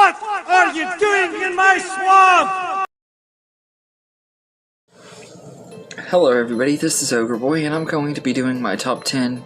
What are you doing in my swamp? Hello everybody, this is Ogre Boy, and I'm going to be doing my top 10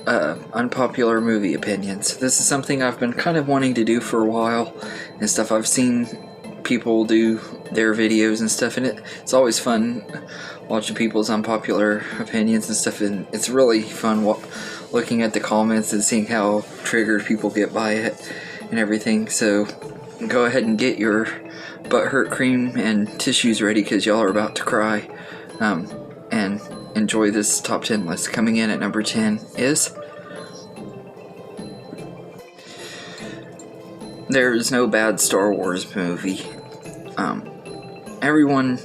unpopular movie opinions. This is something I've been kind of wanting to do for a while, and stuff. I've seen people do their videos and stuff, and it's always fun watching people's unpopular opinions and stuff, and it's really fun looking at the comments and seeing how triggered people get by it and everything. So go ahead and get your butthurt cream and tissues ready, because y'all are about to cry. And enjoy this top 10 list. Coming in at number 10 is There is no bad Star Wars movie. Everyone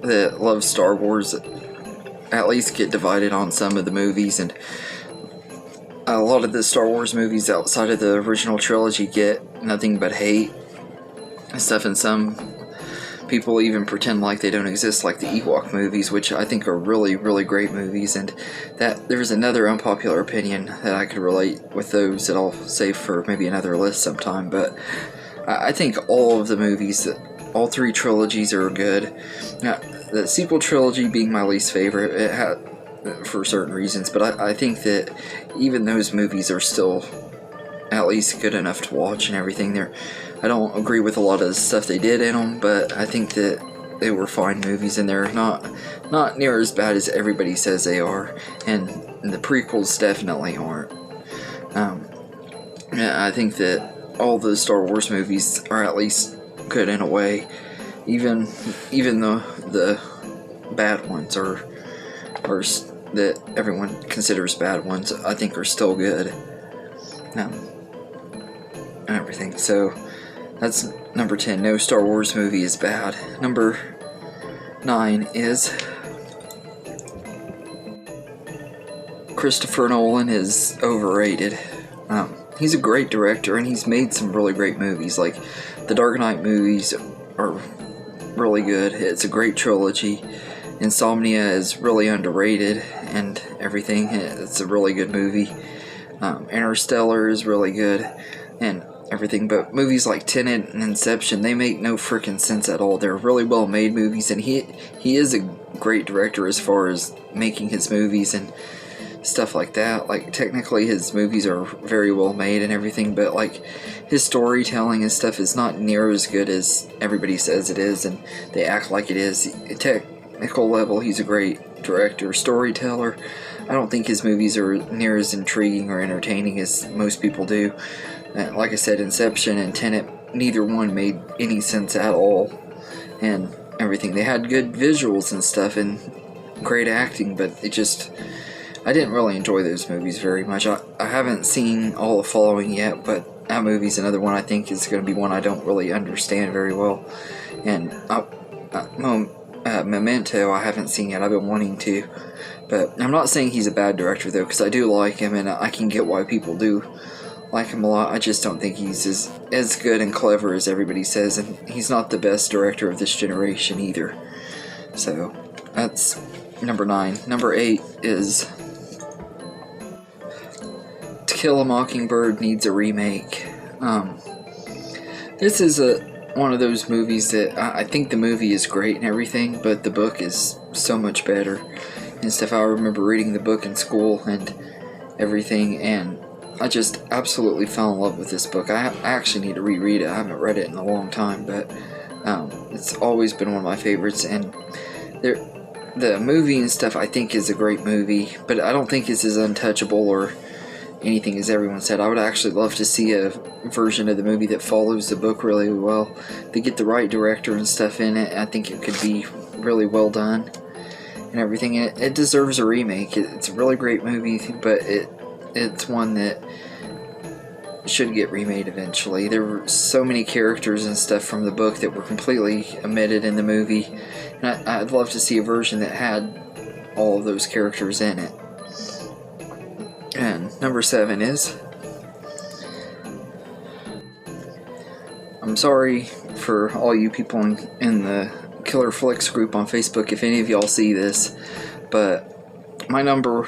that loves Star Wars at least get divided on some of the movies, and a lot of the Star Wars movies outside of the original trilogy get nothing but hate and stuff, and some people even pretend like they don't exist, like the Ewok movies, which I think are really, really great movies. And that there's another unpopular opinion that I could relate with those that I'll save for maybe another list sometime. But I think all of the movies, all three trilogies are good. Now, the sequel trilogy being my least favorite, it had for certain reasons, but I think that even those movies are still at least good enough to watch and everything. I don't agree with a lot of the stuff they did in them, but I think that they were fine movies, and they're not near as bad as everybody says they are, and the prequels definitely aren't. I think that all the Star Wars movies are at least good in a way, even the bad ones are that everyone considers bad ones, I think are still good. And everything. So that's number 10. No Star Wars movie is bad. Number 9 is Christopher Nolan is overrated. He's a great director, and he's made some really great movies. Like the Dark Knight movies are really good. It's a great trilogy. Insomnia is really underrated and everything. It's a really good movie. Interstellar is really good and everything, but movies like Tenet and Inception, they make no freaking sense at all. They're really well made movies, and he is a great director as far as making his movies and stuff like that. Like technically his movies are very well made and everything, but like his storytelling and stuff is not near as good as everybody says it is, and they act like it is. At technical level, he's a great director. Storyteller, I don't think his movies are near as intriguing or entertaining as most people do. Like I said, Inception and Tenet, neither one made any sense at all and everything. They had good visuals and stuff and great acting, but I didn't really enjoy those movies very much. I haven't seen All the Following yet, but that movie's another one I think is going to be one I don't really understand very well. And Memento I haven't seen yet. I've been wanting to. But I'm not saying he's a bad director, though, because I do like him, and I can get why people do like him a lot. I just don't think he's as good and clever as everybody says, and he's not the best director of this generation either. So that's number 9. Number 8 is To Kill a Mockingbird needs a remake. This is one of those movies that I think the movie is great and everything, but the book is so much better and stuff. I remember reading the book in school and everything, and I just absolutely fell in love with this book. I actually need to reread it. I haven't read it in a long time, but it's always been one of my favorites. And the movie and stuff I think is a great movie, but I don't think it's as untouchable or anything as everyone said. I would actually love to see a version of the movie that follows the book really well. If they get the right director and stuff in it, I think it could be really well done and everything. It deserves a remake. It's a really great movie, but it's one that should get remade eventually. There were so many characters and stuff from the book that were completely omitted in the movie, and I'd love to see a version that had all of those characters in it. And number 7 is, I'm sorry for all you people in the Killer Flicks group on Facebook if any of y'all see this, but my number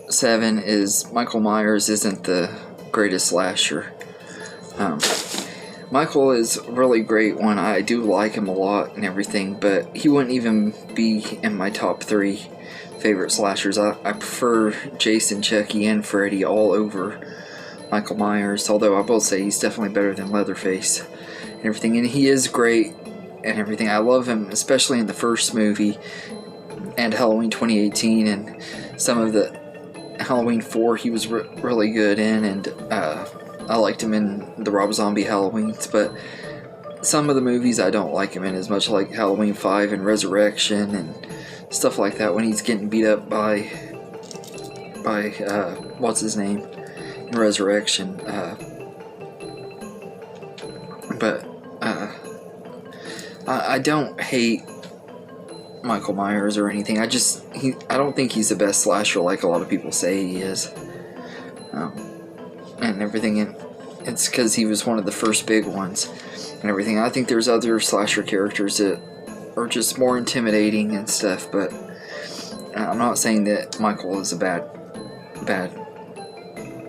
7 is Michael Myers isn't the greatest slasher. Michael is a really great one. I do like him a lot and everything, but he wouldn't even be in my top 3 favorite slashers. I prefer Jason, Chucky, and Freddy all over Michael Myers, although I will say he's definitely better than Leatherface and everything, and he is great and everything. I love him, especially in the first movie and Halloween 2018, and some of the Halloween 4 he was really good in, and I liked him in the Rob Zombie Halloweens, but some of the movies I don't like him in as much, like Halloween 5 and Resurrection and stuff like that, when he's getting beat up by what's his name in Resurrection. But I don't hate Michael Myers or anything. I don't think he's the best slasher like a lot of people say he is. And everything, and it's because he was one of the first big ones and everything. I think there's other slasher characters that are just more intimidating and stuff, but I'm not saying that Michael is a bad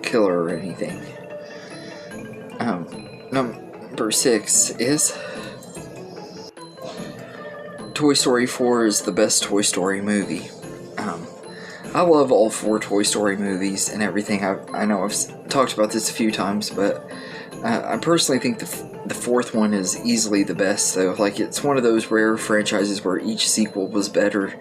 killer or anything. Number 6 is Toy Story 4 is the best Toy Story movie. I love all 4 Toy Story movies and everything. I know I've talked about this a few times, but I personally think the 4th one is easily the best, though. Like, it's one of those rare franchises where each sequel was better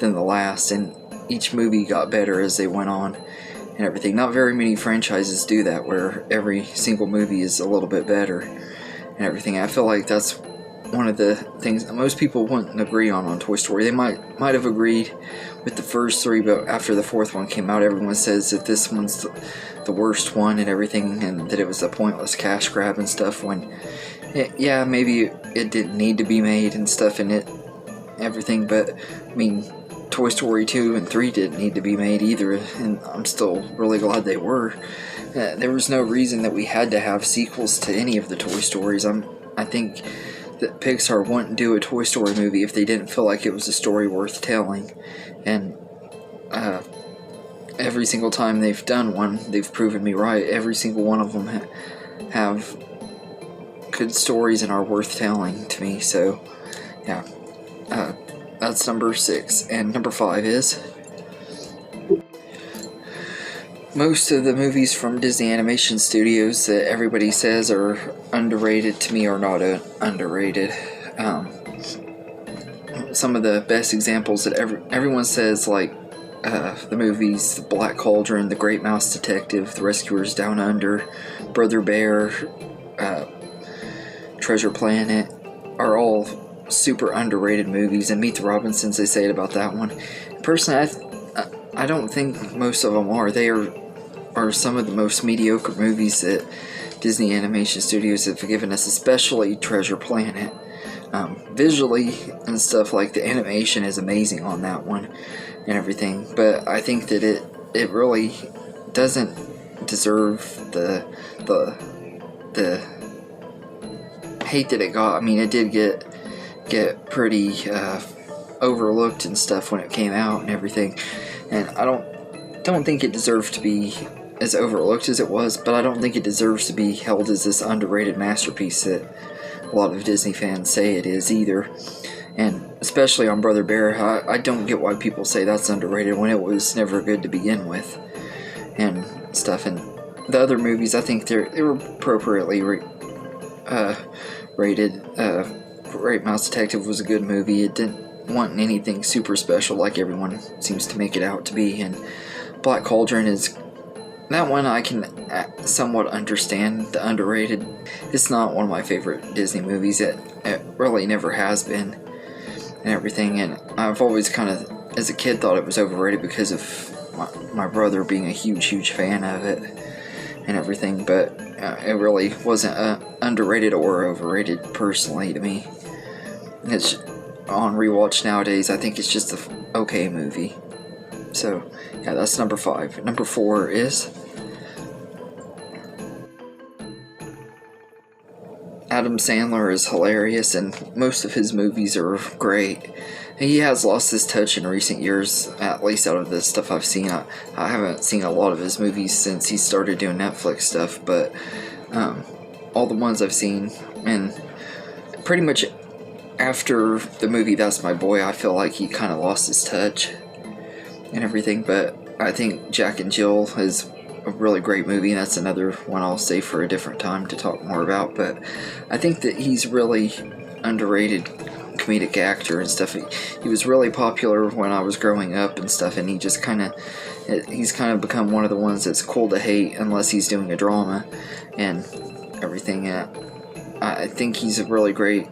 than the last, and each movie got better as they went on and everything. Not very many franchises do that, where every single movie is a little bit better and everything. I feel like that's one of the things that most people wouldn't agree on Toy Story. They might have agreed with the first 3, but after the 4th one came out, everyone says that this one's the worst one and everything, and that it was a pointless cash grab and stuff, when yeah, maybe it didn't need to be made and stuff and everything, but I mean, Toy Story 2 and 3 didn't need to be made either, and I'm still really glad they were. There was no reason that we had to have sequels to any of the Toy Stories. I think that Pixar wouldn't do a Toy Story movie if they didn't feel like it was a story worth telling, and every single time they've done one, they've proven me right. Every single one of them have good stories and are worth telling to me, so yeah. That's number 6, and number 5 is most of the movies from Disney Animation Studios that everybody says are underrated, to me, are not underrated. Some of the best examples that everyone says, like the movies The Black Cauldron, The Great Mouse Detective, The Rescuers Down Under, Brother Bear, Treasure Planet, are all super underrated movies, and Meet the Robinsons, they say it about that one. Personally, I don't think most of them are. They are some of the most mediocre movies that Disney Animation Studios have given us, especially Treasure Planet. Visually and stuff, like the animation is amazing on that one and everything, but I think that it really doesn't deserve the hate that it got. I mean, it did get pretty overlooked and stuff when it came out and everything, and I don't think it deserved to be as overlooked as it was, but I don't think it deserves to be held as this underrated masterpiece that a lot of Disney fans say it is either. And especially on Brother Bear, I don't get why people say that's underrated when it was never good to begin with and stuff. And the other movies, I think they were appropriately rated. Great Mouse Detective was a good movie. It didn't want anything super special like everyone seems to make it out to be. And Black Cauldron is that one I can somewhat understand the underrated. It's not one of my favorite Disney movies. It really never has been and everything. And I've always kind of, as a kid, thought it was overrated because of my brother being a huge fan of it and everything. But it really wasn't underrated or overrated personally to me. And it's on rewatch nowadays. I think it's just an okay movie. So yeah, that's number 5. Number 4 is Adam Sandler is hilarious, and most of his movies are great. He has lost his touch in recent years, at least out of the stuff I've seen. I haven't seen a lot of his movies since he started doing Netflix stuff, but all the ones I've seen, and pretty much after the movie That's My Boy, I feel like he kind of lost his touch and everything, but I think Jack and Jill is a really great movie, and that's another one I'll save for a different time to talk more about. But I think that he's really underrated comedic actor and stuff. He was really popular when I was growing up and stuff, and he's kind of become one of the ones that's cool to hate unless he's doing a drama and everything. I think he's a really great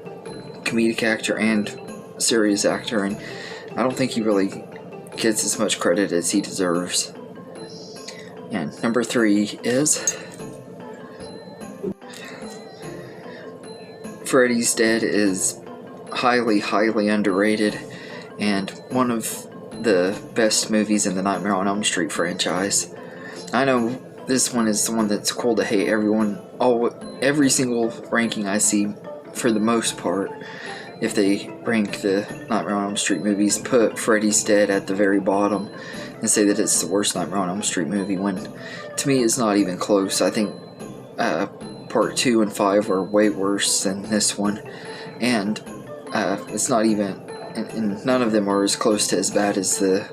comedic actor and serious actor, and I don't think he really gets as much credit as he deserves. And number 3 is Freddys Dead is highly, highly underrated and one of the best movies in the Nightmare on Elm Street franchise. I know this one is the one that's cool to hate. Every single ranking I see, for the most part, if they rank the Nightmare on Elm Street movies, put Freddys Dead at the very bottom and say that it's the worst Nightmare on Elm Street movie, when to me it's not even close. I think part 2 and 5 are way worse than this one, and it's not even, and none of them are as close to as bad as the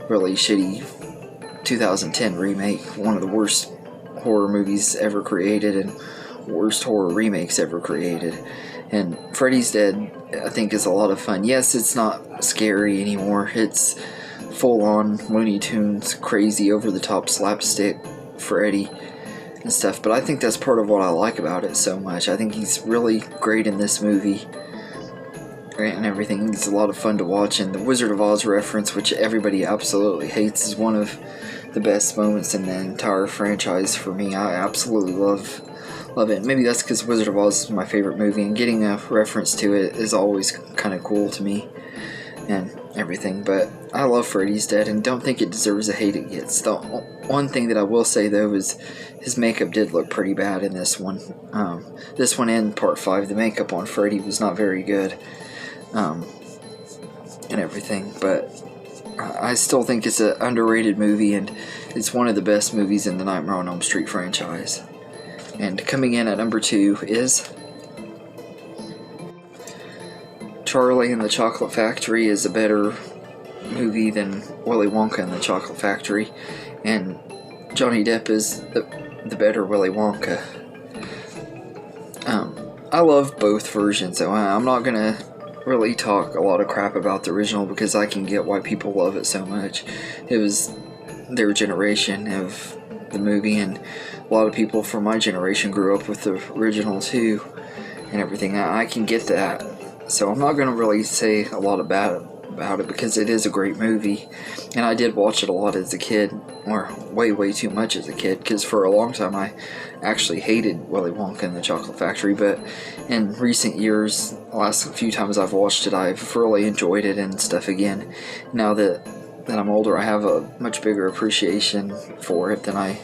really shitty 2010 remake, one of the worst horror movies ever created and worst horror remakes ever created. And Freddys Dead, I think, is a lot of fun. Yes, it's not scary anymore. It's full-on Looney Tunes, crazy, over-the-top slapstick Freddy and stuff. But I think that's part of what I like about it so much. I think he's really great in this movie and everything. He's a lot of fun to watch. And the Wizard of Oz reference, which everybody absolutely hates, is one of the best moments in the entire franchise for me. I absolutely love it. Maybe that's because Wizard of Oz is my favorite movie, and getting a reference to it is always kind of cool to me and everything. But I love Freddys Dead and don't think it deserves the hate it gets. The one thing that I will say, though, is his makeup did look pretty bad in this one. This one and part 5, the makeup on Freddy was not very good and everything. But I still think it's an underrated movie, and it's one of the best movies in the Nightmare on Elm Street franchise. And coming in at number 2 is Charlie and the Chocolate Factory is a better movie than Willy Wonka and the Chocolate Factory, and Johnny Depp is the better Willy Wonka. I love both versions, so I'm not gonna really talk a lot of crap about the original because I can get why people love it so much. It was their generation of the movie, and a lot of people from my generation grew up with the original too and everything. I can get that, so I'm not going to really say a lot about it because it is a great movie, and I did watch it a lot as a kid, or way too much as a kid, because for a long time I actually hated Willy Wonka and the Chocolate Factory, but in recent years, the last few times I've watched it, I've really enjoyed it and stuff again. Now that I'm older, I have a much bigger appreciation for it than I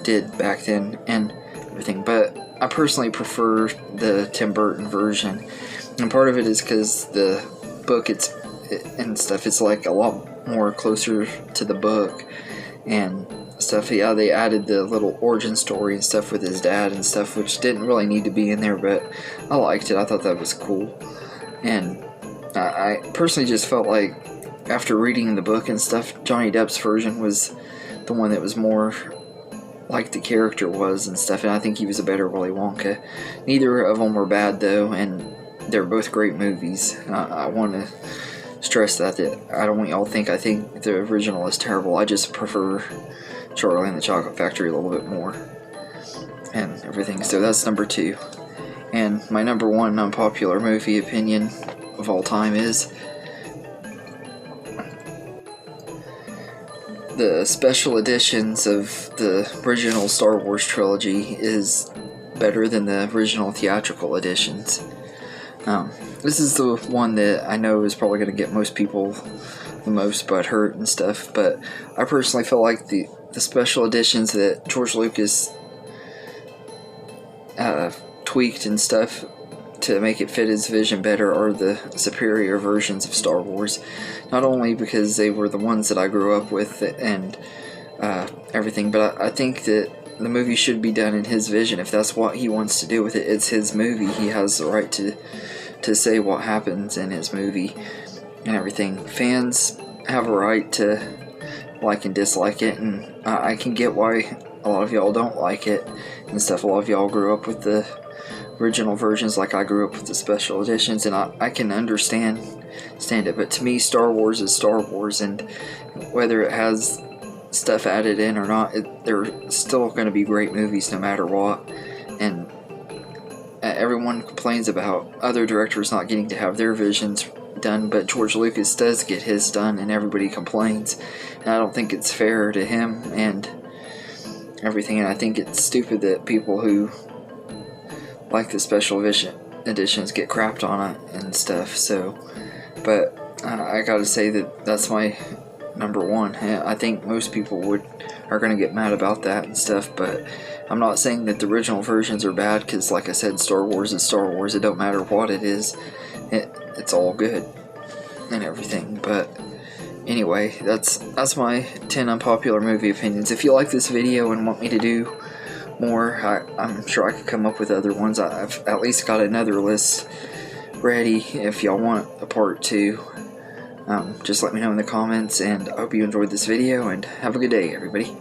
did back then and everything. But I personally prefer the Tim Burton version, and part of it is because the book and stuff, it's like a lot more closer to the book and stuff. Yeah, they added the little origin story and stuff with his dad and stuff, which didn't really need to be in there, but I liked it. I thought that was cool, and I personally just felt like, after reading the book and stuff, Johnny Depp's version was the one that was more like the character was and stuff, and I think he was a better Willy Wonka. Neither of them were bad, though, and they're both great movies. I want to stress that I don't want y'all think I think the original is terrible. I just prefer Charlie and the Chocolate Factory a little bit more and everything. So that's number 2. And my number 1 unpopular movie opinion of all time is the special editions of the original Star Wars trilogy is better than the original theatrical editions. This is the one that I know is probably going to get most people the most butthurt and stuff, but I personally feel like the special editions that George Lucas tweaked and stuff to make it fit his vision better are the superior versions of Star Wars. Not only because they were the ones that I grew up with and everything, but I think that the movie should be done in his vision. If that's what he wants to do with it, it's his movie. He has the right to say what happens in his movie and everything. Fans have a right to like and dislike it, and I can get why a lot of y'all don't like it and stuff. A lot of y'all grew up with the original versions like I grew up with the special editions, and I can understand it. But to me, Star Wars is Star Wars, and whether it has stuff added in or not, they're still going to be great movies no matter what. And everyone complains about other directors not getting to have their visions done, but George Lucas does get his done, and everybody complains. And I don't think it's fair to him and everything, and I think it's stupid that people who like the special editions get crapped on it and stuff. So, but I gotta say that's my number one. I think most people are gonna get mad about that and stuff, but I'm not saying that the original versions are bad, because like I said, Star Wars is Star Wars. It don't matter what it is, it's all good and everything. But anyway, that's my 10 unpopular movie opinions. If you like this video and want me to do more, I'm sure I could come up with other ones. I've at least got another list ready if y'all want a part 2. Just let me know in the comments, and I hope you enjoyed this video, and have a good day, everybody.